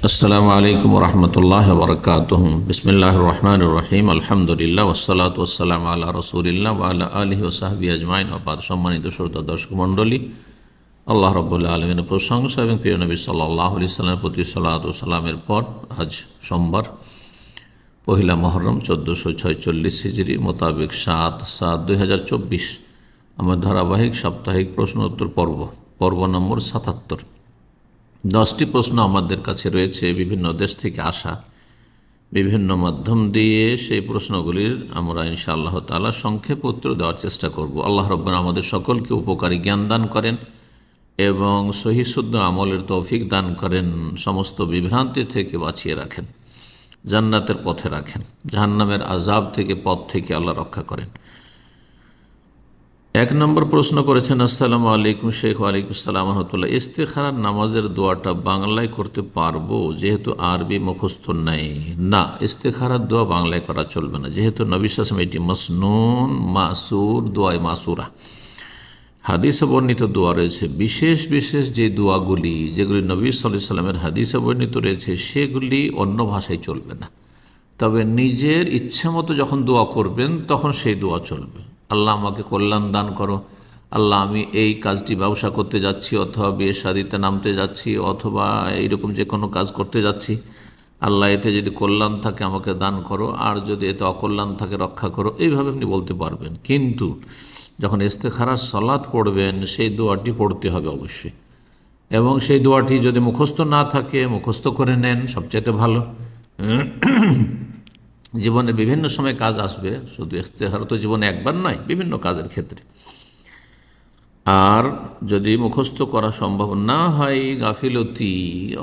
আসসালামু আলাইকুম রহমতুল্লাহ বরকাতুহ। বিসমিল্লাহির রহমানির রহিম। আলহামদুলিল্লাহ ওয়াসসালাতু ওয়াসসালামু আলা রাসূলিল্লাহ ওয়া আলা আলিহি ওয়া সাহবিহি আজমাইন। সম্মানিত শ্রোতা দর্শক মণ্ডলী, আল্লাহ রাব্বুল আলামিনের প্রশংসা এবং প্রিয় নবী সাল্লাল্লাহু আলাইহি সাল্লামের প্রতি সালাত ও সালামের পর আজ সোমবার পহিলা মুহররম 1446 হিজরি মোতাবেক 7/7/2024 আমার ধারাবাহিক সাপ্তাহিক প্রশ্ন উত্তর পর্ব নম্বর 77। 10টি প্রশ্ন আমাদের কাছে রয়েছে বিভিন্ন দেশ থেকে আসা, বিভিন্ন মাধ্যম দিয়ে সেই প্রশ্নগুলির আমরা ইনশাআল্লাহ তাআলা সংক্ষেপে উত্তর দেওয়ার চেষ্টা করব। আল্লাহ রাব্বুনা আমাদের সকলকে উপকারী জ্ঞান দান করেন এবং সহিহ শুদ্ধ আমলের তৌফিক দান করেন, সমস্ত বিভ্রান্তি থেকে বাঁচিয়ে রাখেন, জান্নাতের পথে রাখেন, জাহান্নামের আযাব থেকে পথ থেকে আল্লাহ রক্ষা করেন। 1 নম্বর প্রশ্ন করেছেন, আসসালামু আলাইকুম শেখ। ওয়ালাইকুম আসসালাম রহমতুল্লাহ। ইস্তেখারার নামাজের দোয়াটা বাংলায় করতে পারবো যেহেতু আরবি মুখস্থ নাই? না, ইস্তেখারার দোয়া বাংলায় করা চলবে না, যেহেতু নবী সাল্লাল্লাহু আলাইহি ওয়াসাল্লাম এটি মাসনুন মাসুর দোয়ায় মাসুরা হাদিসে বর্ণিত দোয়া রয়েছে। বিশেষ বিশেষ যে দোয়াগুলি যেগুলি নবী সাল্লাল্লাহু আলাইহি ওয়াসাল্লামের হাদিসে বর্ণিত রয়েছে সেগুলি অন্য ভাষায় চলবে না, তবে নিজের ইচ্ছা মতো যখন দোয়া করবেন তখন সেই দোয়া চলবে। আল্লাহ আমাকে কল্যাণ দান করো, আল্লাহ আমি এই কাজটি ব্যবসা করতে যাচ্ছি, অথবা বিয়ে শাদিতে নামতে যাচ্ছি, অথবা এইরকম যে কোনো কাজ করতে যাচ্ছি, আল্লাহ এতে যদি কল্যাণ থাকে আমাকে দান করো, আর যদি এতে অকল্যাণ থাকে রক্ষা করো, এইভাবে আপনি বলতে পারবেন। কিন্তু যখন ইস্তেখারার সালাত পড়বেন সেই দোয়াটি পড়তে হবে অবশ্যই, এবং সেই দোয়াটি যদি মুখস্থ না থাকে মুখস্থ করে নেন, সবচাইতে ভালো। জীবনে বিভিন্ন সময় কাজ আসবে, শুধু ইস্তেখারা তো জীবনে একবার নয়, বিভিন্ন কাজের ক্ষেত্রে। আর যদি মুখস্থ করা সম্ভব না হয়, গাফিলতি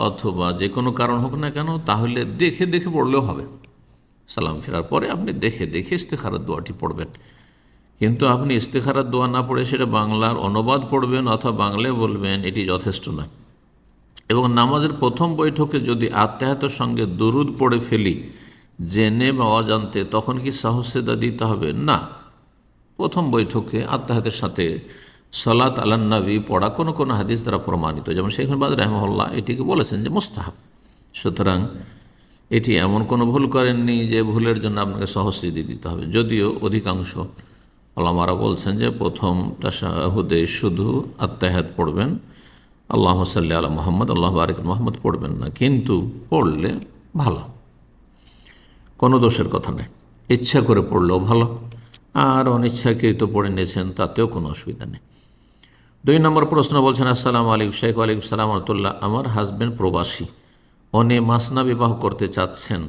অথবা যে কোনো কারণ হোক না কেন, তাহলে দেখে দেখে পড়লেও হবে। সালাম ফেরার পরে আপনি দেখে দেখে ইস্তেখারার দোয়াটি পড়বেন, কিন্তু আপনি ইস্তেখারার দোয়া না পড়ে সেটা বাংলার অনুবাদ পড়বেন অথবা বাংলায় বলবেন, এটি যথেষ্ট নয়। এবং নামাজের প্রথম বৈঠকে যদি আত্তাহিয়াতের সঙ্গে দুরুদ পড়ে ফেলি জেনে বা অজান্তে, তখন কি সাহসেদা দিতে হবে? না, প্রথম বৈঠকে আত্তাহিয়াতের সাথে সালাত আলান নবী পড়া কোনো কোনো হাদিস দ্বারা প্রমাণিত, যেমন শেখ বাজ রাহিমাহুল্লাহ এটিকে বলেছেন যে মুস্তাহাব। সুতরাং এটি এমন কোনো ভুল করেননি যে ভুলের জন্য আপনাকে সাহসিদি দিতে হবে। যদিও অধিকাংশ ওলামারা বলছেন যে প্রথম তাশাহুদে শুধু আত্তাহিয়াত পড়বেন, আল্লাহুম্মা সাল্লি আলা মুহাম্মদ আল্লাহু বারিক আলা মুহাম্মদ পড়বেন না, কিন্তু পড়লে ভালো, কোনো দোষের কথা নেই। ইচ্ছা করে পড়লেও ভালো, আর অনিচ্ছাকৃত পড়ে নিয়েছেন তাতেও কোনো অসুবিধা নেই। 2 নম্বর প্রশ্ন বলছেন, আসসালামু আলাইকুম শেখ। ওয়ালাইকুম আসসালাম রহমতুল্লাহ। আমার হাজব্যান্ড প্রবাসী, উনি মাসনা বিবাহ করতে চাচ্ছেন,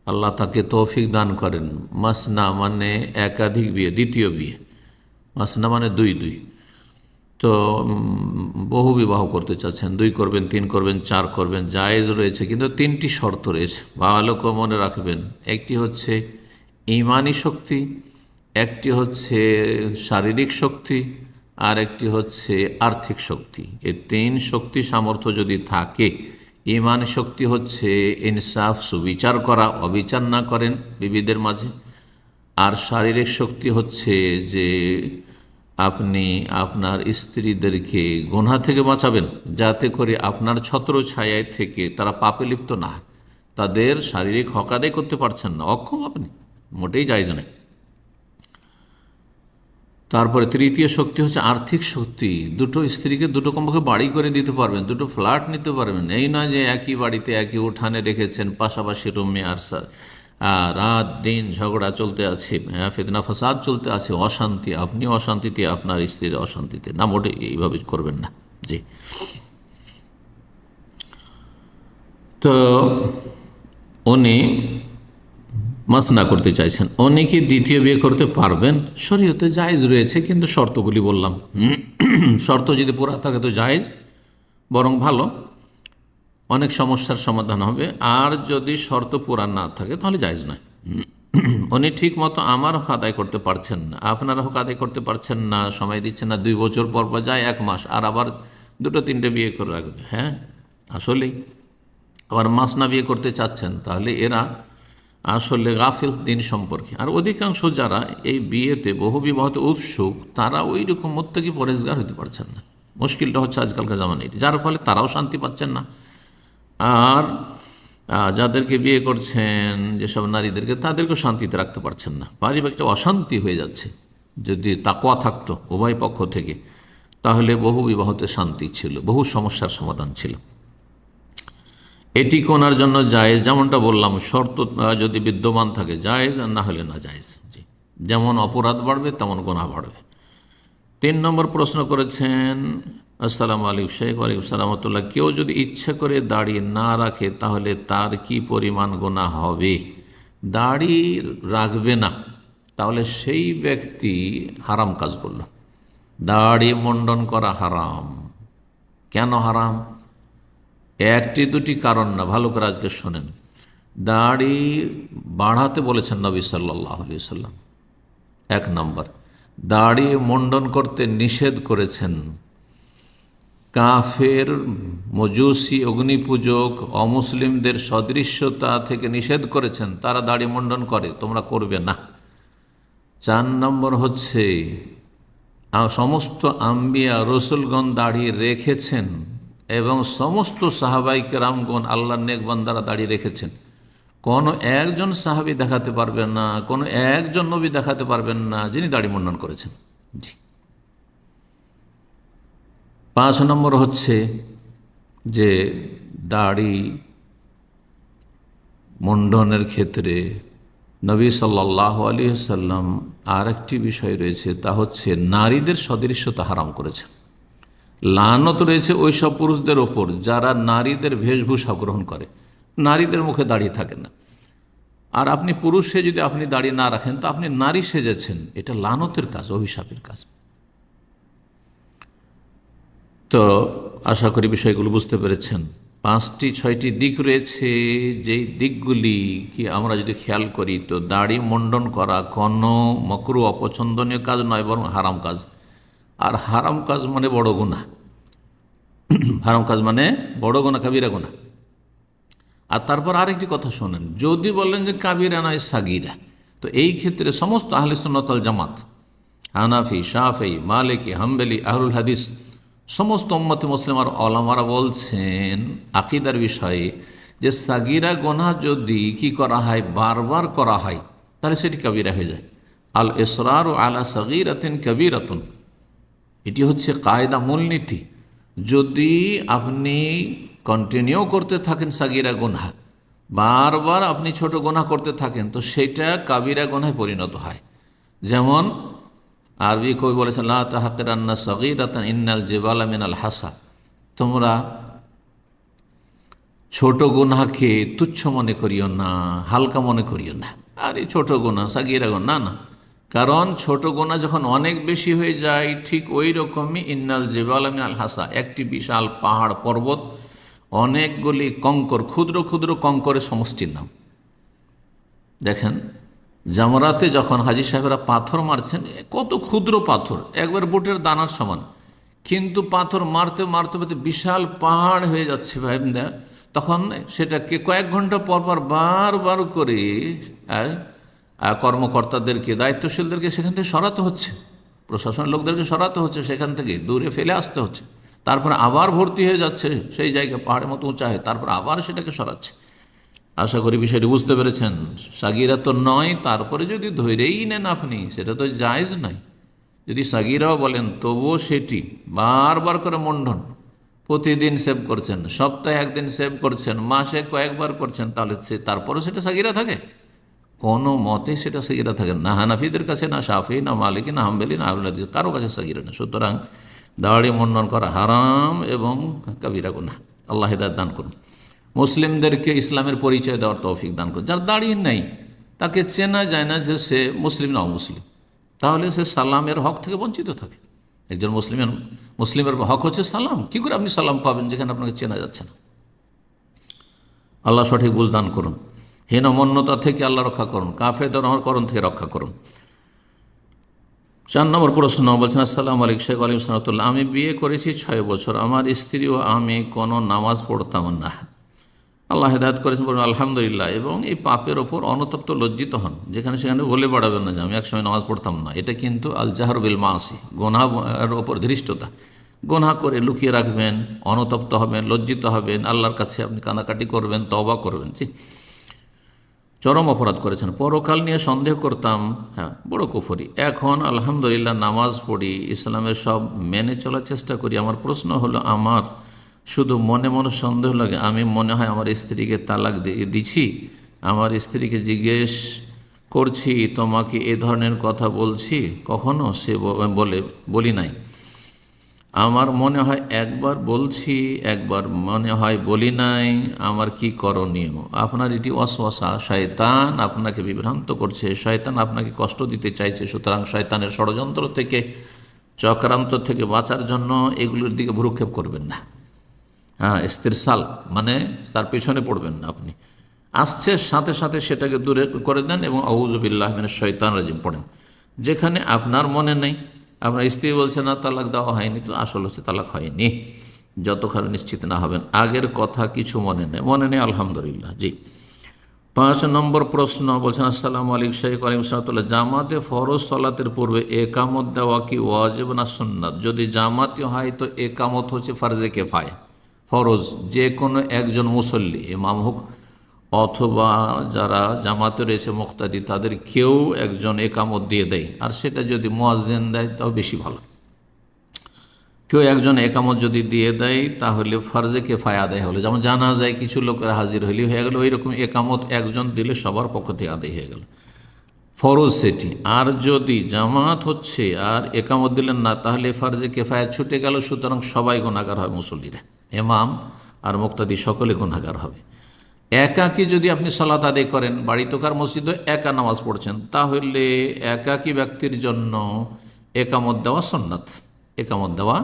আল্লাহ তাকে তৌফিক দান করেন। মাসনা মানে একাধিক বিয়ে, দ্বিতীয় বিয়ে। মাসনা মানে 2 তো বহু বিবাহ করতে চাচ্ছেন, 2 করবেন, 3 করবেন, 4 করবেন, জায়েজ রয়েছে, কিন্তু 3টি শর্ত রয়েছে, ভালো করে মনে রাখবেন। একটি হচ্ছে ঈমানি শক্তি, একটি হচ্ছে শারীরিক শক্তি, আর একটি হচ্ছে আর্থিক শক্তি। এই 3 শক্তি সামর্থ্য যদি থাকে, ঈমানি শক্তি হচ্ছে ইনসাফ, সুবিচার করা, অবিচার না করেন বিবিদের মাঝে, আর শারীরিক শক্তি হচ্ছে যে আপনি আপনার স্ত্রীদেরকে গুনাহ থেকে বাঁচাবেন, যাতে করে আপনার ছত্র ছায়ায় থেকে তারা পাপে লিপ্ত না হয়। তাদের শারীরিক হক আদায় করতে পারছেন না, অক্ষম আপনি, মোটেই জায়েজ নেই। তারপরে তৃতীয় শক্তি হচ্ছে আর্থিক শক্তি। 2 স্ত্রীকে 2 কমপক্ষে বাড়ি করে দিতে পারবেন, 2 ফ্ল্যাট নিতে পারবেন। এই নয় যে একই বাড়িতে একই উঠানে রেখেছেন, পাশাপাশি রুমে, আর রাত দিন ঝগড়া চলতে আছে, ফিতনা ফাসাদ চলতে আছে, অশান্তি, আপনি অশান্তিতে, আপনার স্ত্রীর অশান্তিতে, না, মোটে এইভাবে করবেন না। জি, তো উনি মাসনা করতে চাইছেন, উনি কি দ্বিতীয় বিয়ে করতে পারবেন? শরীয়তে জায়েজ রয়েছে, কিন্তু শর্তগুলি বললাম। শর্ত যদি পুরা থাকে তো জায়েজ, বরং ভালো, অনেক সমস্যার সমাধান হবে। আর যদি শর্ত পুরা না থাকে তাহলে জায়েজ নয়। উনি ঠিক মতো আমার হক আদায় করতে পারছেন না, আপনার হক আদায় করতে পারছেন না, সময় দিচ্ছেন না, 2 বছর পর পর যায় 1 মাস, আর আবার 2-3টে বিয়ে করে রাখবে। হ্যাঁ, আসলেই আবার মাসনা বিয়ে করতে চাচ্ছেন, তাহলে এরা আসলে গাফিল দিন সম্পর্কে। আর অধিকাংশ যারা এই বিয়েতে বহু বিবাহতে উৎসুক, তারা ওই রকম মুত্তাকি পরেজগার হতে পারছেন না। মুশকিলটা হচ্ছে আজকালকার জামানায়, যার ফলে তারাও শান্তি পাচ্ছেন না, আর যাদেরকে বিয়ে করছেন যেসব নারীদেরকে, তাদেরকেও শান্তিতে রাখতে পারছেন না, পারিবারিক অশান্তি হয়ে যাচ্ছে। যদি তাকওয়া থাকতো উভয় পক্ষ থেকে, তাহলে বহু বিবাহতে শান্তি ছিল, বহু সমস্যার সমাধান ছিল। এটি কোনার জন্য জায়েজ, যেমনটা বললাম, শর্ত যদি বিদ্যমান থাকে জায়েজ, আর না হলে না জায়েজ। জি, যেমন অপরাধ বাড়বে তেমন গুনাহ বাড়বে। 3 নম্বর প্রশ্ন করেছেন, আসসালামু আলাইকুম শেখ। ওয়ালাইকুম সালামতুল্লাহ। কেউ যদি ইচ্ছা করে দাড়ি না রাখে তাহলে তার কি পরিমাণ গুনাহ হবে? দাড়ি রাখবে না, তাহলে সেই ব্যক্তি হারাম কাজ করল। দাড়ি মুন্ডন করা হারাম। কেন হারাম? একটি দুটি কারণ না, ভালো করে আজকে শোনেন। দাড়ি বাড়াতে বলেছেন নবী সাল্লাল্লাহু আলাইহি ওয়াসাল্লাম। 1 নম্বর, দাড়ি মুন্ডন করতে নিষেধ করেছেন। কাফের, মজুসি, অগ্নিপূজক, অমুসলিমদের সদৃশ্যতা থেকে নিষেধ করেছেন। তারা দাড়ি মুন্ডন করে, তোমরা করবে না। 4 নম্বর হচ্ছে, সমস্ত আম্বিয়া রসুলগণ দাড়ি রেখেছেন এবং সমস্ত সাহাবাই কেরামগণ আল্লাহর নেক বান্দারা দাড়ি রেখেছেন। কোনো একজন সাহাবী দেখাতে পারবেন না, কোনো একজন নবী দেখাতে পারবেন না যিনি দাড়ি মুন্ডন করেছেন। জি। 5 নম্বর হচ্ছে যে দাড়ি মুন্ডনের ক্ষেত্রে নবী সাল্লাল্লাহু আলাইহি ওয়াসাল্লাম আর একটি বিষয় রয়েছে, তা হচ্ছে নারীদের সদৃশ্যতা হারাম করেছেন। লানত রয়েছে ওই সব পুরুষদের ওপর যারা নারীদের বেশভূষা গ্রহণ করে, নারীদের মুখে দাড়ি থাকে না। আর আপনি পুরুষে যদি আপনি দাড়ি না রাখেন তো আপনি নারী সেজেছেন, এটা লানতের কাজ, অভিশাপের কাজ। তো আশা করি বিষয়গুলো বুঝতে পেরেছেন। 5টি 6টি দিক রয়েছে, যেই দিকগুলি কি আমরা যদি খেয়াল করি তো দাড়ি মুন্ডন করা কোনো মকরুহ অপছন্দনীয় কাজ নয়, বরং হারাম কাজ। আর হারাম কাজ মানে বড় গুনাহ। হারাম কাজ মানে বড় গুনাহ, কাবিরা গুনাহ। আর তারপর আরেকটি কথা শোনেন, যদি বলেন যে কাবিরা নয় সাগিরা, তো এই ক্ষেত্রে সমস্ত আহলে সুন্নাত ওয়াল জামাত, হানাফি, শাফেঈ, মালিকি, হাম্বলি, আহলুল হাদিস, সমস্ত উম্মতে মুসলিমার ওলামারা বলছেন আকীদার বিষয়ে যে সাগিরা গুনাহ যদি কি করা হয়, বারবার করা হয়, তাহলে সেটি কাবিরা হয়ে যায়। আল ইসরারু আলা সাগীরাতিন কাবীরাতুন, এটি হচ্ছে কায়দা, মূলনীতি। যদি আপনি কন্টিনিউ করতে থাকেন সাগিরা গুনাহ, বারবার আপনি ছোট গুনাহ করতে থাকেন, তো সেটা কাবিরা গুনাহে পরিণত হয়। যেমন আরবি কবি বলেছেন, লা তাহকিরান্না সাগীরাতান ইন্নাল জিবালা মিনাল হাসা, তোমরা ছোট গুনাহকে তুচ্ছ মনে করিও না, হালকা মনে করিও না। আর এই ছোট গুনাহ, সাগীরা গুনাহ, না, কারণ ছোট গুনাহ যখন অনেক বেশি হয়ে যায়, ঠিক ওই রকমই ইন্নাল জিবালা মিনাল হাসা, একটি বিশাল পাহাড় পর্বত অনেকগুলি কঙ্কর, ক্ষুদ্র ক্ষুদ্র কঙ্করের সমষ্টির নাম। দেখেন জামরাতে যখন হাজী সাহেবরা পাথর মারছেন, কত ক্ষুদ্র পাথর, একবার বুটের দানার সমান, কিন্তু পাথর মারতে মারতে মারতে বিশাল পাহাড় হয়ে যাচ্ছে ভাইরা। তখন সেটাকে কয়েক ঘন্টা পর পর বারবার করে কর্মকর্তাদেরকে, দায়িত্বশীলদেরকে সেখান থেকে সরাতে হচ্ছে, প্রশাসনের লোকদেরকে সরাতে হচ্ছে, সেখান থেকে দূরে ফেলে আসতে হচ্ছে। তারপরে আবার ভর্তি হয়ে যাচ্ছে সেই জায়গায়, পাহাড়ের মতো উঁচা হয়, তারপর আবার সেটাকে সরাচ্ছে। আশা করি বিষয়টি বুঝতে পেরেছেন। সাগিরা তো নয়, তারপরে যদি ধৈরেই নেন আপনি, সেটা তো জায়েজ নয়। যদি সাগিরাও বলেন তবুও সেটি বারবার করে মুন্ডন, প্রতিদিন সেভ করছেন, সপ্তাহে একদিন সেভ করছেন, মাসে কয়েকবার করছেন, তাহলে তারপরে সেটা সাগিরা থাকে? কোনো মতে সেটা সাগিরা থাকে না। হানাফিদের কাছে, না শাফি, না মালিকি, না হাম্বলি, না আহলুল হাদিস, কারো কাছে সাগিরা না। সুতরাং দাড়ি মুন্ডন করা হারাম এবং কাবিরা গুনাহ। আল্লাহ হিদায়াত দান করুন। মুসলিমদেরকে ইসলামের পরিচয় দেওয়ার তৌফিক দান করুন। যার দাড়ি নেই তাকে চেনা যায় না যে সে মুসলিম না অমুসলিম, তাহলে সে সালামের হক থেকে বঞ্চিত থাকে। একজন মুসলিমের হক হচ্ছে সালাম। কী করে আপনি সালাম পাবেন যেখানে আপনাকে চেনা যাচ্ছে না? আল্লাহ সঠিক বুঝ দান করুন। হীনমন্যতা থেকে আল্লাহ রক্ষা করুন, কাফেরদের করণ থেকে রক্ষা করুন। 4 নম্বর প্রশ্ন বলছেন, আসসালামু আলাইকুম শেখ। ওয়ালাইকুম সালাম। আমি বিয়ে করেছি 6 বছর, আমার স্ত্রী ও আমি কোনো নামাজ পড়তাম না। আল্লাহ হেদায়েত করেছেন, বলুন আলহামদুলিল্লাহ। এবং এই পাপের ওপর অনুতপ্ত লজ্জিত হন, যেখানে সেখানে বলে বাড়াবেন না যে আমি একসময় নামাজ পড়তাম না। এটা কিন্তু আল জাহর বিল মাসি, গুনাহের ওপর ধৃষ্টতা। গুনাহ করে লুকিয়ে রাখবেন, অনুতপ্ত হবেন, লজ্জিত হবেন, আল্লাহর কাছে আপনি কান্নাকাটি করবেন, তওবা করবেন। জি, চরম অপরাধ করেছেন। পরকাল নিয়ে সন্দেহ করতাম, হ্যাঁ বড় কুফরি। এখন আলহামদুলিল্লাহ নামাজ পড়ি, ইসলামের সব মেনে চলার চেষ্টা করি। আমার প্রশ্ন হলো, আমার শুধু মনে মনে সন্দেহ লাগে, আমি মনে হয় আমার স্ত্রীকে তালাক দিছি। আমার স্ত্রীকে জিজ্ঞেস করছি, তোমাকে এ ধরনের কথা বলছি কখনো? সে বলি নাই। আমার মনে হয় একবার বলছি, একবার মনে হয় বলি নাই। আমার কি করণীয়? আপনার এটি ওয়াসওয়াসা, শয়তান আপনাকে বিভ্রান্ত করছে, শয়তান আপনাকে কষ্ট দিতে চাইছে। সুতরাং শয়তানের ষড়যন্ত্র থেকে, চক্রান্ত থেকে বাঁচার জন্য এগুলোর দিকে ভ্রুক্ষেপ করবেন না। হ্যাঁ, ইস্তিরসাল মানে তার পেছনে পড়বেন না আপনি। আসছে সাথে সাথে সেটাকে দূরে করে দেন এবং আউযু বিল্লাহি মিনাশ শাইতানির রাজিম পড়েন। যেখানে আপনার মনে নেই, আপনার স্ত্রী বলছে না তালাক দেওয়া হয়নি, তো আসল হচ্ছে তালাক হয়নি। যতক্ষণ নিশ্চিত না হবেন আগের কথা কিছু মনে নেই আলহামদুলিল্লাহ। জি, 5 নম্বর প্রশ্ন বলছেন, আসসালামু আলাইকুম শাইখ আলাইকুম সালাতুল্লাহ, জামাতে ফরজ সালাতের পূর্বে একামত দেওয়া কি ওয়াজিব না সুন্নাত? যদি জামাতে হয় তো একামত হচ্ছে ফারজে কেফায়া, ফরজ। যে কোনো একজন মুসল্লি, ইমাম হোক অথবা যারা জামাতে রয়েছে মুক্তাদি, তাদের কেউ একজন একামত দিয়ে দেয়, আর সেটা যদি মুয়াজ্জিন দেয় তাও বেশি ভালো। কেউ একজন একামত যদি দিয়ে দেয় তাহলে ফারজে কেফায়া আদায় হলো, যেমন জানাজায় কিছু লোকের হাজির হলেই হয়ে গেল, ওই রকম একামত একজন দিলে সবার পক্ষ থেকে আদায় হয়ে গেল, ফরজ সেটি। আর যদি জামাত হচ্ছে আর একামত দিলেন না, তাহলে ফারজে কেফায়া ছুটে গেল। সুতরাং সবাই গুনাহগার হয়, মুসল্লিরা, ইমাম আর মুক্তাদি সকলে গুনাহগার হবে। একাকী যদি আপনি সালাত আদায় করেন, বাড়িতকার মসজিদে একা নামাজ পড়ছেন, তাহলে একাকী ব্যক্তির জন্য একামত দেওয়া সুন্নাত। একামত দেওয়া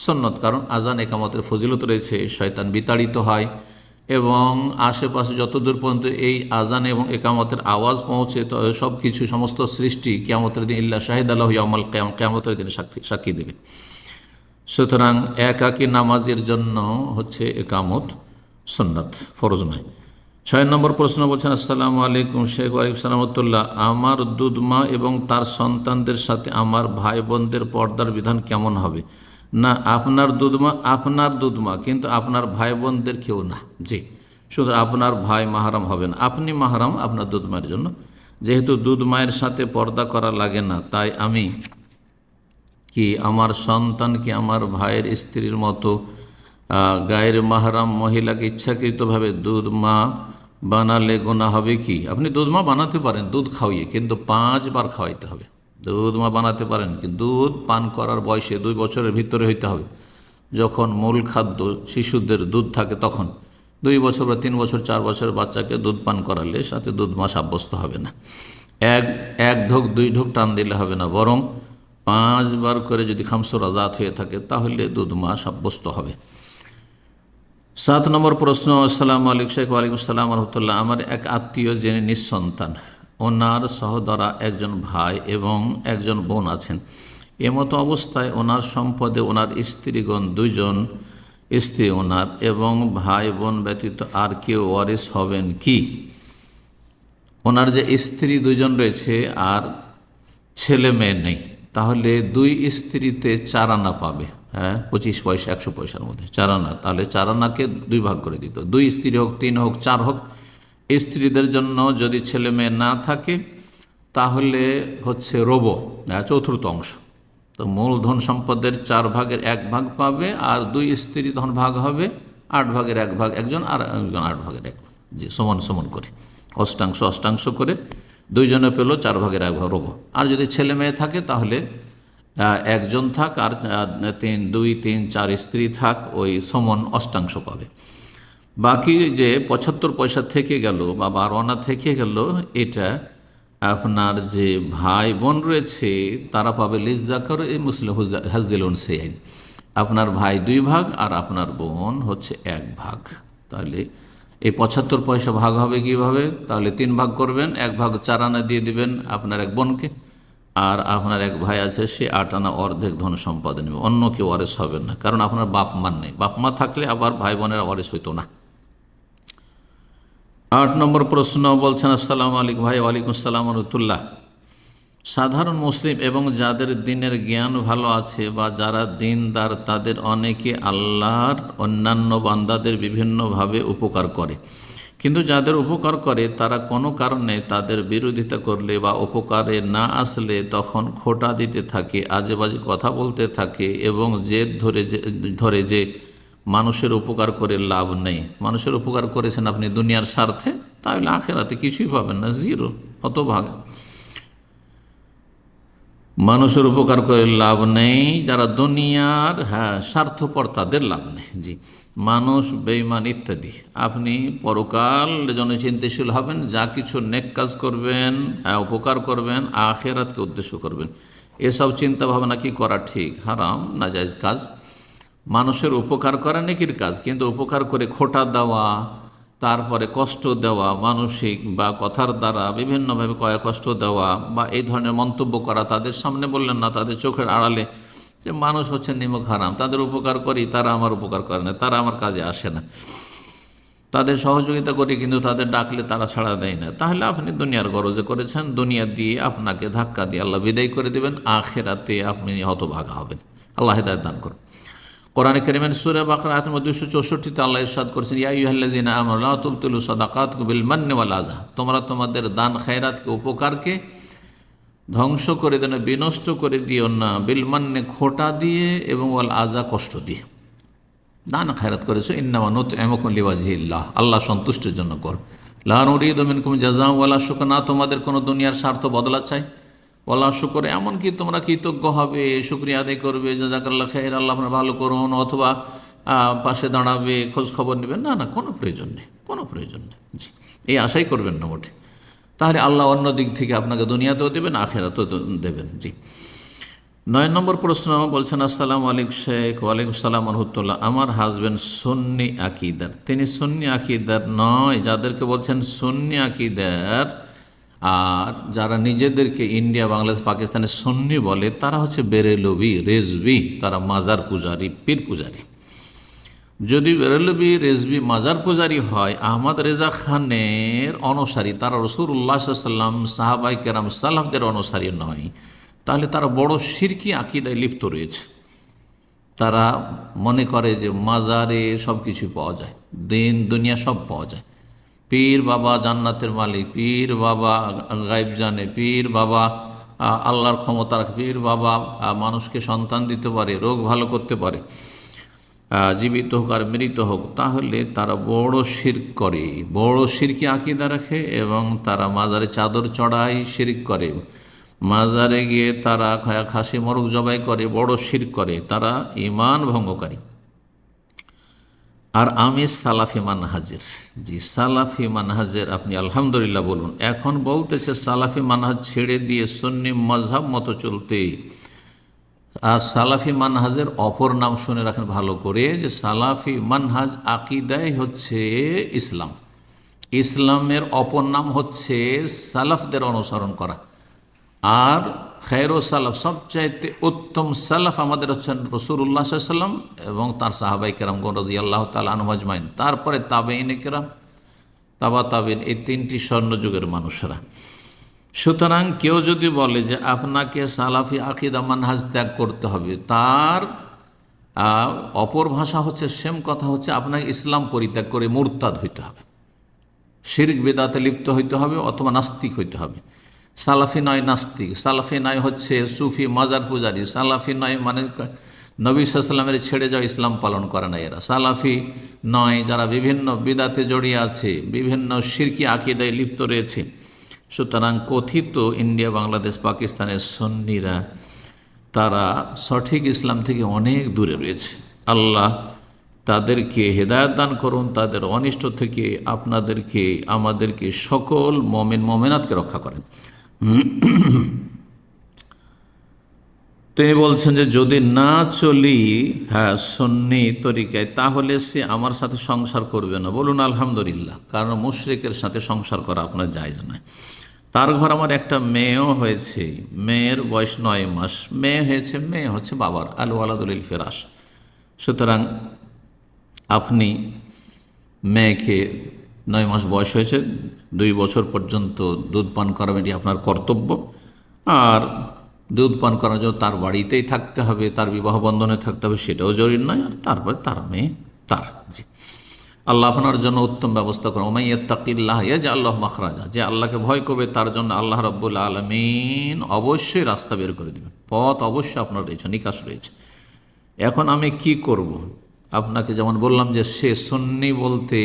সুন্নাত, কারণ আজান একামতের ফজিলত রয়েছে, শয়তান বিতাড়িত হয় এবং আশেপাশে যতদূর পর্যন্ত এই আজান এবং একামতের আওয়াজ পৌঁছে, তো সব কিছু সমস্ত সৃষ্টি কিয়ামতের দিন ইল্লা শাহিদ আল্লাহু ইয়াউমাল কিয়ামা, কিয়ামতের দিনে সাক্ষী দেবে। সুতরাং একাকী নামাজের জন্য হচ্ছে একামত সুন্নাত, ফরজ নয়। 6 নম্বর প্রশ্ন বলছেন, আসসালামু আলাইকুম শেখ ওয়ালাইকুম সালামতুল্লাহ, আমার দুধমা এবং তার সন্তানদের সাথে আমার ভাই বোনদের পর্দার বিধান কেমন হবে? না, আপনার দুধমা কিন্তু আপনার ভাই বোনদের কেউ না। জি, শুধু আপনার ভাই মাহারাম হবেন, আপনি মাহারাম আপনার দুধমায়ের জন্য। যেহেতু দুধমায়ের সাথে পর্দা করা লাগে না, তাই আমি কি আমার সন্তানকে আমার ভাইয়ের স্ত্রীর মতো গায়ের মাহারাম মহিলাকে ইচ্ছাকৃতভাবে দুধ মা বানালে গোনা হবে কি? আপনি দুধ মা বানাতে পারেন দুধ খাওয়িয়ে, কিন্তু 5 বার খাওয়াইতে হবে। দুধ মা বানাতে পারেন, কিন্তু দুধ পান করার বয়সে 2 বছরের ভিতরে হইতে হবে। যখন মূল খাদ্য শিশুদের দুধ থাকে, তখন 2 বছর বা 3 বছর 4 বছরের বাচ্চাকে দুধ পান করালে সাথে দুধ মা সাব্যস্ত হবে না। এক ঢোক 2 ঢোক টান দিলে হবে না, বরং 5 বার করে যদি খামসুর আজাদ হয়ে থাকে তাহলে দুধ মা সাব্যস্ত হবে। 7 নম্বর প্রশ্ন, আসসালামু আলাইকুম শেখ ওয়ালাইকুম সালাম রহমতুল্লাহ, আমার এক আত্মীয় যিনি নিঃসন্তান, ওনার সহোদরা একজন ভাই এবং একজন বোন আছেন। এমতো অবস্থায় ওনার সম্পদে ওনার স্ত্রীগণ 2 জন স্ত্রী ওনার এবং ভাই বোন ব্যতীত আর কেউ ওয়ারিস হবেন কি? ওনার যে স্ত্রী 2 জন রয়েছে আর ছেলে মেয়ে নেই, তাহলে 2 স্ত্রীতে 4 আনা পাবে। হ্যাঁ, 25 পয়সা 100 পয়সার মধ্যে 4 আনা, তাহলে 4 আনাকে 2 ভাগ করে দিত। 2 স্ত্রী হোক, 3 হোক, 4 হোক, স্ত্রীদের জন্য যদি ছেলে মেয়ে না থাকে তাহলে হচ্ছে রোবো, চতুর্থ অংশ। তো মূলধন সম্পদের 4 ভাগের 1 ভাগ পাবে, আর 2 স্ত্রী তখন ভাগ হবে 8 ভাগের 1 ভাগ একজন, আর একজন 8 ভাগের 1 ভাগ, যে সমান সমান করে অষ্টাংশ করে 2 জনে পেল 4 ভাগের 1 ভাগ রোবো। আর যদি ছেলে মেয়ে থাকে তাহলে একজন থাক আর 2, 3, 4 স্ত্রী থাক, ওই সমান অষ্টাংশ পাবে। বাকি যে 75 পয়সা থেকে গেল বা 12 আনা থেকে গেল, এটা আপনার যে ভাই বোন রয়েছে তারা পাবে লিজ্জাকার এই মুসলিম হাজিল উনসাইন। আপনার ভাই 2 ভাগ আর আপনার বোন হচ্ছে 1 ভাগ। তাহলে এই 75 পয়সা ভাগ হবে কিভাবে? তাহলে 3 ভাগ করবেন, 1 ভাগ 4 আনা দিয়ে দিবেন আপনার এক বোনকে, আর আপনার এক ভাই আছে সে 8 আনা অর্ধেক ধন সম্পদ নেবে, অন্য কেউ ওয়ারিস হবে না, কারণ আপনার বাপ মা নেই। বাপ মা থাকলে আবার ভাই বোনের ওয়ারিস হইতো না। 8 নম্বর প্রশ্ন বলছেন, আসসালামু আলাইকুম ভাই। ওয়ালাইকুম আসসালাম রহমতুল্লাহ, সাধারণ মুসলিম এবং যাদের দিনের জ্ঞান ভালো আছে বা যারা দিনদার তাদের অনেকে আল্লাহর অন্যান্য বান্দাদের বিভিন্নভাবে উপকার করে, কিন্তু যাদের উপকার করে তারা কোনো কারণে তাদের বিরোধিতা করলে বা উপকারে না আসলে তখন খোঁটা দিতে থাকে, আজেবাজে কথা বলতে থাকে এবং জেদ ধরে যে মানুষের উপকার করে লাভ নেই। মানুষের উপকার করেছেন আপনি দুনিয়ার স্বার্থে, তাহলে আখেরাতে কিছুই পাবেন না, জিরো, হতভাগা। মানুষের উপকার করে লাভ নেই, যারা দুনিয়ার স্বার্থপর তাদের লাভ নেই। জি, মানুষ, বেঈমান ইত্যাদি। আপনি পরকাল জন্য চিন্তাশীল হবেন, যা কিছু নেক কাজ করবেন, উপকার করবেন, আখেরাতকে উদ্দেশ্য করবেন। এসব চিন্তা ভাবনা কি করা ঠিক? হারাম, নাজায়েজ কাজ। মানুষের উপকার করা নেকির কাজ, কিন্তু উপকার করে খোঁটা দেওয়া, তারপরে কষ্ট দেওয়া, মানসিক বা কথার দ্বারা বিভিন্নভাবে কষ্ট দেওয়া বা এই ধরনের মন্তব্য করা, তাদের সামনে বললেন না, তাদের চোখের আড়ালে, যে মানুষ হচ্ছে নিমক হারাম, তাদের উপকার করি, তারা আমার উপকার করে না, তারা আমার কাজে আসে না, তাদের সহযোগিতা করি কিন্তু তাদের ডাকলে তারা ছাড়া দেয় না, তাহলে আপনি দুনিয়ার গরজে করেছেন, দুনিয়া দিয়ে আপনাকে ধাক্কা দিয়ে আল্লাহ বিদায় করে দেবেন, আখেরাতে আপনি হতভাগা হবেন। আল্লাহ হেদায়েত দান করুন। কোরআনে কারীমের সূরা বাকারা আয়াত নম্বর 264-তে আল্লাহ ইরশাদ করেছেন, ইয়া আইয়ুহাল্লাযীনা আমানু লা তুবতিলু সাদাকাতুকুম বিল মান্নি ওয়াল আযা, তোমরা তোমাদের দান খায়রাতকে, উপকারকে ধ্বংস করে দেন, বিনষ্ট করে দিও না, বিল মান্নে, খোঁটা দিয়ে, এবং ওয়াল আযা, কষ্ট দিয়ে। দান খায়রাত করেছো, ইন্নামা নুতইমুকুম লিওয়াজহিল্লাহ, আল্লাহ সন্তুষ্টির জন্য কর। লা নুরিদু মিনকুম জাযাআ ওয়ালা শুকরা, না তোমাদের কোনো দুনিয়ার স্বার্থ বদলা চাই, ওয়ালা শুকর, এমনকি তোমরা কৃতজ্ঞ হবে, শুকরিয়া আদায় করবে, জাযাকাল্লাহ খাইর, আল্লাহ আপনার ভালো করুন, অথবা পাশে দাঁড়াবে, খোঁজ খবর নেবেন, না না, কোনো প্রয়োজন নেই, কোনো প্রয়োজন নেই। জি, এই আশাই করবেন না মোটে, তাহলে আল্লাহ অন্য দিক থেকে আপনাকে দুনিয়াতেও দেবেন, আখেরাতেও দেবেন। জি, 9 নম্বর প্রশ্ন বলছেন, আসসালামু আলাইকুম শেখ। ওয়ালাইকুম সালাম রহমতুল্লাহ। আমার হাজব্যান্ড সুন্নি আকিদার, তিনি সুন্নি আকিদার নয়, যাদেরকে বলছেন সুন্নি আকিদার, আর যারা নিজেদেরকে ইন্ডিয়া, বাংলাদেশ, পাকিস্তানের সুন্নি বলে, তারা হচ্ছে বেরেলভি, রেজভি, তারা মাজার পূজারি, পীর পূজারি। যদি বেরেলভি, রেজভি, মাজার পূজারি হয়, আহমদ রেজা খানের অনুসারী, তারা রাসূলুল্লাহ সাল্লাল্লাহু আলাইহি ওয়াসাল্লাম, সাহাবায়ে কেরাম, সালাফদের অনুসারী নয়, তাহলে তারা বড় শিরকি আকিদায় লিপ্ত রয়েছে। তারা মনে করে যে মাজারে সব কিছু পাওয়া যায়, দুনিয়া সব পাওয়া যায়, পীর বাবা জান্নাতের মালিক, পীর বাবা গায়েব জানে, পীর বাবা আল্লাহর ক্ষমতা রাখে, পীর বাবা মানুষকে সন্তান দিতে পারে, রোগ ভালো করতে পারে, জীবিত হোক আর মৃত হোক, তাহলে তারা বড় শিরক করে, বড় শিরকি আকিদা রাখে, এবং তারা মাজারে চাদর চড়াই, শিরক করে, মাজারে গিয়ে তারা খাসি মরগ জবাই করে, বড় শিরক করে, তারা ঈমান ভঙ্গকারী। আর আমি সালাফি মানহাজের। জি, সালাফি মানহাজের আপনি আলহামদুলিল্লাহ বলুন। এখন বলতেছে সালাফি মানহাজ ছেড়ে দিয়ে সুন্নি মজহাব মতো চলতে। আর সালাফি মানহাজের অপর নাম শুনে রাখেন ভালো করে, যে সালাফি মানহাজ আকিদায় হচ্ছে ইসলাম, ইসলামের অপর নাম হচ্ছে সালাফদের অনুসরণ করা। আর খায়রুস সালাফ, সবচাইতে উত্তম সালাফ আমাদের হচ্ছেন রাসূলুল্লাহ সাল্লাল্লাহু আলাইহি ওয়াসাল্লাম এবং তার সাহাবায়ে কেরামগণ রাদিয়াল্লাহু তাআলা আনহুম আজমাইন, তারপরে তাবেঈনে কেরাম, তাবা তাবেঈন, এই তিনটি স্বর্ণযুগের মানুষরা। সুতরাং কেউ যদি বলে যে আপনাকে সালাফি আকিদা মানহাজ ত্যাগ করতে হবে, তার অপর ভাষা হচ্ছে, সেম কথা হচ্ছে, আপনাকে ইসলাম পরিত্যাগ করে মুরতাদ হইতে হবে, শিরক বিদআতে লিপ্ত হইতে হবে, অথবা নাস্তিক হইতে হবে। সালাফি নয় নাস্তিক, সালাফি নয় হচ্ছে সুফি মাজার পূজারি, সালাফি নয় মানে নবী সাল্লাল্লাহু আলাইহি ওয়াসাল্লামের ছেড়ে যাওয়া ইসলাম পালন করে না এরা, সালাফি নয় যারা বিভিন্ন বিদআতে জড়িয়ে আছে, বিভিন্ন শিরকি আকিদায় লিপ্ত রয়েছে। সুতরাং কথিত ইন্ডিয়া, বাংলাদেশ, পাকিস্তানের সুন্নিরা, তারা সঠিক ইসলাম থেকে অনেক দূরে রয়েছে। আল্লাহ তাদেরকে হেদায়েত দান করুন, তাদের অনিষ্ট থেকে আপনাদেরকে, আমাদেরকে, সকল মুমিন মুমিনাতকে রক্ষা করেন। তিনি বলছেন যে যদি না চলি সুন্নি তরিকায়, তাহলে সে আমার সাথে সংসার করবে না। বলুন আলহামদুলিল্লাহ, কারণ মুশরিকের সাথে সংসার করা আপনার জায়েজ নয়। তার ঘর আমার একটা মেয়েও হয়েছে, মেয়ের বয়স 9 মাস, মেয়ে হয়েছে, মেয়ে হচ্ছে বাবার, আল ওয়ালাদুল ফিরাশ। সুতরাং আপনি মেয়েকে 9 মাস বয়স হয়েছে, 2 বছর পর্যন্ত দুধ পান করাবেন, এটি আপনার কর্তব্য। আর দুধ পান করার জন্য তার বাড়িতেই থাকতে হবে, তার বিবাহ বন্ধনে থাকতে হবে, সেটাও জরুরি নয়। আর তারপরে তার মেয়ে তার। জি, আল্লাহ আপনার জন্য উত্তম ব্যবস্থা করেন। ওমাই ইয়াত্তাকিল্লাহ ইয়াজআল লাহু মাখরাজা, যে আল্লাহকে ভয় করবে তার জন্য আল্লাহ রাব্বুল আলামিন অবশ্যই রাস্তা বের করে দেবেন, পথ অবশ্যই আপনার রয়েছে, নিকাশ রয়েছে। এখন আমি কি করব? আপনাকে যেমন বললাম যে সে সুন্নি বলতে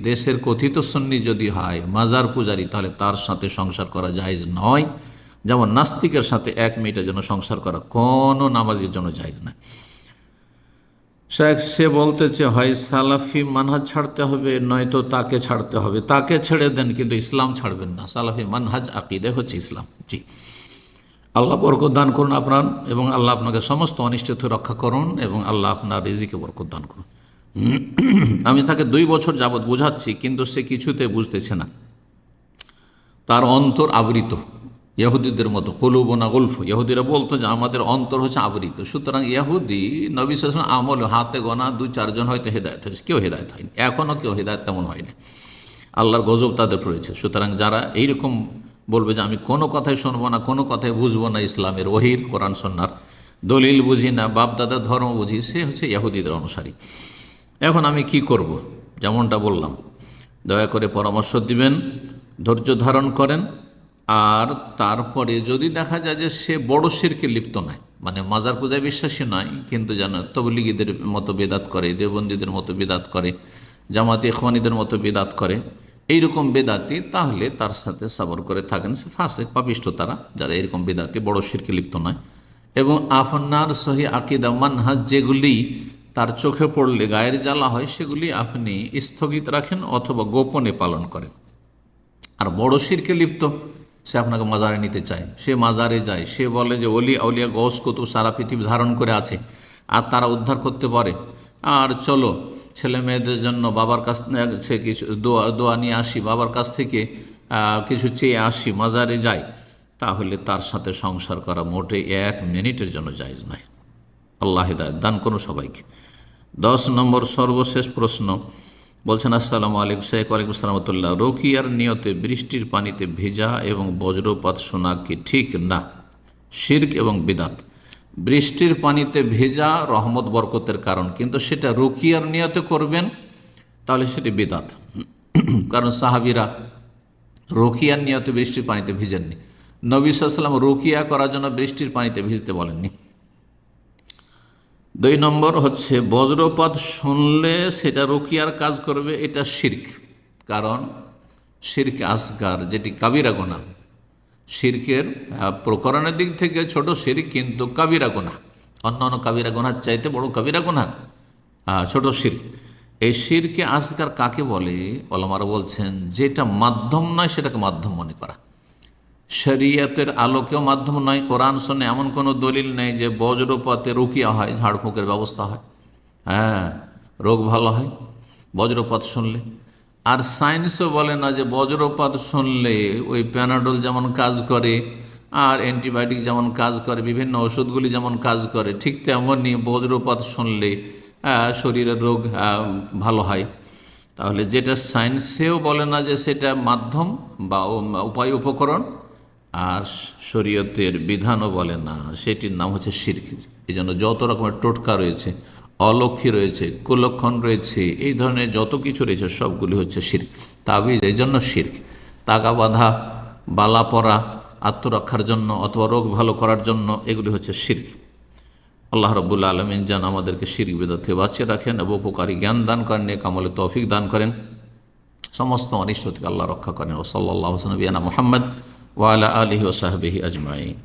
দেশের কথিত সুন্নি যদি হয়, মাজার পূজারী, তাহলে তার সাথে সংসার করা জায়েজ নয়। যেমন নাস্তিকের সাথে 1 মিনিটের জন্য সংসার করা কোনো নামাজের জন্য জায়েজ নয়। সে বলতেছে হয় সালাফি মানহাজ ছাড়তে হবে, নয়তো তাকে ছাড়তে হবে। তাকে ছেড়ে দেন, কিন্তু ইসলাম ছাড়বেন না। সালাফি মানহাজ আকিদে হচ্ছে ইসলাম। জি, আল্লাহ বরকত দান করুন আপনার, এবং আল্লাহ আপনাকে সমস্ত অনিষ্ট থেকে রক্ষা করুন, এবং আল্লাহ আপনার রিজিকে বরকত দান করুন। আমি তাকে 2 বছর যাবৎ বোঝাচ্ছি, কিন্তু সে কিছুতে বুঝতেছে না। তার অন্তর আবৃত, ইহুদিদের মতো। কলুবনা গল্ফ, ইহুদিরা বলতো যে আমাদের অন্তর হচ্ছে আবৃত। সুতরাং ইহুদি নবী সাল্লাল্লাহু আলাইহি ওয়াসাল্লাম আমল হাতে গোনা 2-4 জন হয়তো হেদায়েত হয়েছে, কেউ হেদায়েত হয়নি, এখনও কেউ হেদায়েত তেমন হয়নি। আল্লাহর গজব তাদের রয়েছে। সুতরাং যারা এইরকম বলবে যে আমি কোনো কথাই শুনবো না, কোনো কথাই বুঝবো না, ইসলামের ওহির কোরআন সুন্নাহর দলিল বুঝি না, বাপ দাদার ধর্ম বুঝি, সে হচ্ছে ইহুদিদের অনুসারী। এখন আমি কি করব? যেমনটা বললাম, দয়া করে পরামর্শ দিবেন, ধৈর্য ধারণ করেন। আর তারপরে যদি দেখা যায় যে সে বড় শিরকে লিপ্ত নয়, মানে মাজার পূজায় বিশ্বাসী নয়, কিন্তু যেন তবলিগীদের মতো বেদাত করে, দেওবন্দীদের মতো বেদাত করে, জামাতে ইখওয়ানীদের মতো বেদাত করে, এইরকম বেদাতি, তাহলে তার সাথে সবর করে থাকেন। সে ফাসিক পাপিষ্ঠ তারা, যারা এরকম বেদাতি বড় শিরকে লিপ্ত নয়। এবং আপনার সহি আকিদা মানহাজ যেগুলি তার চোখে পড়লে গায়ের জ্বালা হয়, সেগুলি আপনি স্থগিত রাখেন অথবা গোপনে পালন করেন। আর বড় শিরকে লিপ্ত, সে আপনাকে মাজারে নিতে চায়, সে মাজারে যায়, সে বলে যে অলি আউলিয়া গৌস কুতুব সারা পৃথিবী ধারণ করে আছে আর তারা উদ্ধার করতে পারে, আর চলো ছেলে মেয়েদের জন্য বাবার কাছ থেকে কিছু দোয়া নিয়ে আসি, বাবার কাছ থেকে কিছু চেয়ে আসি, মাজারে যাই, তাহলে তার সাথে সংসার করা মোটে 1 মিনিটের জন্য জায়েজ নয়। আল্লাহ হিদায়াত দান করুন সবাইকে। 10 নম্বর সর্বশেষ প্রশ্ন বলছেন, আসসালামু আলাইকুম শেখ। ওয়ালাইকুম আসসালাম রাহমাতুল্লাহ। রুকিয়ার নিয়তে বৃষ্টির পানিতে ভেজা এবং বজ্রপাত শোনা কি ঠিক না? শিরক এবং বিদাত। বৃষ্টির পানিতে ভেজা রহমত বরকতের কারণ, কিন্তু সেটা রুকিয়ার নিয়তে করবেন তাহলে সেটি বিদাত। কারণ সাহাবীরা রুকিয়ার নিয়তে বৃষ্টির পানিতে ভিজেননি। নবী সাল্লাল্লাহু আলাইহি ওয়াসাল্লাম রুকিয়া করার জন্য বৃষ্টির পানিতে ভিজতে বলেননি। 2 নম্বর হচ্ছে বজ্রপাত শুনলে সেটা রুকিয়ার কাজ করবে, এটা শিরক। কারণ শিরক আসগার, যেটি কাবিরা গুনাহ, শিরকের প্রকরণের দিক থেকে ছোট শিরক, কিন্তু কাবিরা গুনাহ, অন্যান্য কাবিরা গুনাহর চাইতে বড় কাবিরা গুনাহ ছোট শিরক। এই শিরকে আসগার কাকে বলে? ওলামারা বলছেন যেটা মাধ্যম নয় সেটাকে মাধ্যম মনে করা। শরীয়তের আলোকেও মাধ্যম নয়। কোরআন শুনে এমন কোনো দলিল নেই যে বজ্রপাতে রুকিয়া হয়, ঝাড়ফুঁকের ব্যবস্থা হয়, হ্যাঁ রোগ ভালো হয় বজ্রপাত শুনলে। আর সায়েন্সও বলে না যে বজ্রপাত শুনলে ওই প্যানাডল যেমন কাজ করে, আর অ্যান্টিবায়োটিক যেমন কাজ করে, বিভিন্ন ওষুধগুলি যেমন কাজ করে, ঠিক তেমনই বজ্রপাত শুনলে শরীরের রোগ ভালো হয়। তাহলে যেটা সায়েন্সেও বলে না যে সেটা মাধ্যম বা উপায় উপকরণ, আর শরীয়তের বিধানও বলে না, সেটির নাম হচ্ছে শিরক। এই জন্য যত রকমের টোটকা রয়েছে, অলক্ষী রয়েছে, কুলক্ষণ রয়েছে, এই ধরনের যত কিছু রয়েছে সবগুলি হচ্ছে শিরক। তাবিজ এই জন্য শিরক। তাগা বাঁধা, বালা পরা আত্মরক্ষার জন্য অথবা রোগ ভালো করার জন্য, এগুলি হচ্ছে শিরক। আল্লাহ রাব্বুল আলামিন যেন আমাদেরকে শিরক বিদআত থেকে বাঁচিয়ে রাখেন এবং উপকারী জ্ঞান দান করেন, নেক আমলে তৌফিক দান করেন, সমস্ত অনিষ্ট থেকে আল্লাহ রক্ষা করেন। ও সাল্লাল্লাহু আলা নবিয়িনা মুহাম্মদ ওয়া আলা আলিহি ওয়া সাহবিহি আজমাইন।